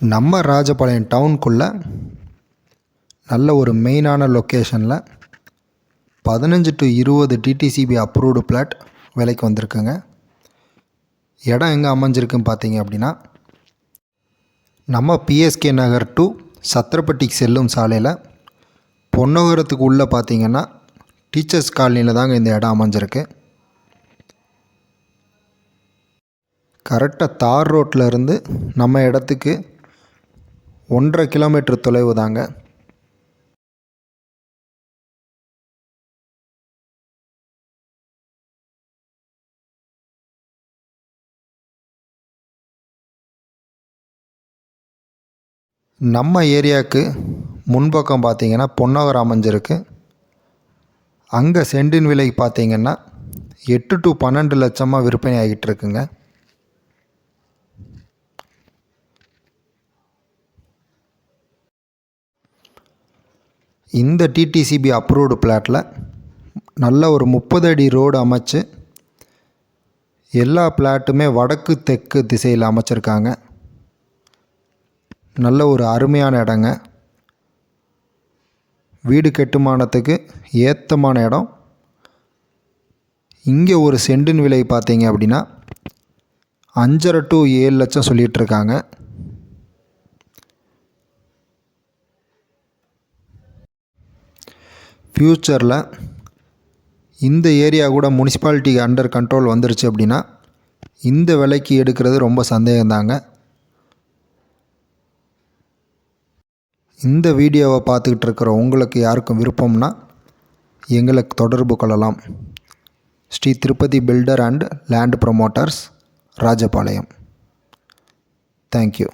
நம்ம ராஜபாளையம் டவுனுக்குள்ளே நல்ல ஒரு மெயினான லொக்கேஷனில் 15 to 20 டிடிசிபி அப்ரூவ்டு பிளாட் விலைக்கு வந்திருக்குங்க. இடம் எங்கே அமைஞ்சிருக்குன்னு பார்த்தீங்க அப்படின்னா, நம்ம பிஎஸ்கே நகர் டு சத்திரப்பட்டிக்கு செல்லும் சாலையில் பொன்னகரத்துக்கு உள்ளே பார்த்தீங்கன்னா டீச்சர்ஸ் காலனியில் தாங்க இந்த இடம் அமைஞ்சிருக்கு. கரெக்டாக தார் ரோட்டில் இருந்து நம்ம இடத்துக்கு 1.5 கிலோமீட்டர் தொலைவு தாங்க. நம்ம ஏரியாவுக்கு முன்பக்கம் பார்த்தீங்கன்னா பொன்னகரம் அமைஞ்சிருக்கு. அங்கே சென்டின் விலை பார்த்தீங்கன்னா 8 to 12 லட்சமாக விற்பனை ஆகிட்டு இருக்குங்க. இந்த டிடிசிபி அப்ரூவ்டு பிளாட்டில் நல்ல ஒரு 30 அடி ரோடு அமைச்சு எல்லா பிளாட்டுமே வடக்கு தெற்கு திசையில் அமைச்சிருக்காங்க. நல்ல ஒரு அருமையான இடங்க. வீடு கட்டுமானத்துக்கு ஏத்தமான இடம். இங்கே ஒரு சென்டின் விலை பார்த்தீங்க அப்படின்னா 5.5 to 7 லட்சம் சொல்லிகிட்ருக்காங்க. ஃப்யூச்சரில் இந்த ஏரியா கூட முனிசிபாலிட்டி அண்டர் கண்ட்ரோல் வந்துருச்சு அப்படின்னா இந்த விலைக்கு எடுக்கிறது ரொம்ப சந்தேகம்தாங்க. இந்த வீடியோவை பார்த்துக்கிட்டு இருக்கிற உங்களுக்கு யாருக்கும் விருப்பம்னா எங்களுக்கு தொடர்பு கொள்ளலாம். Shri Tirupati builder and land promoters, Rajapalayam. Thank you.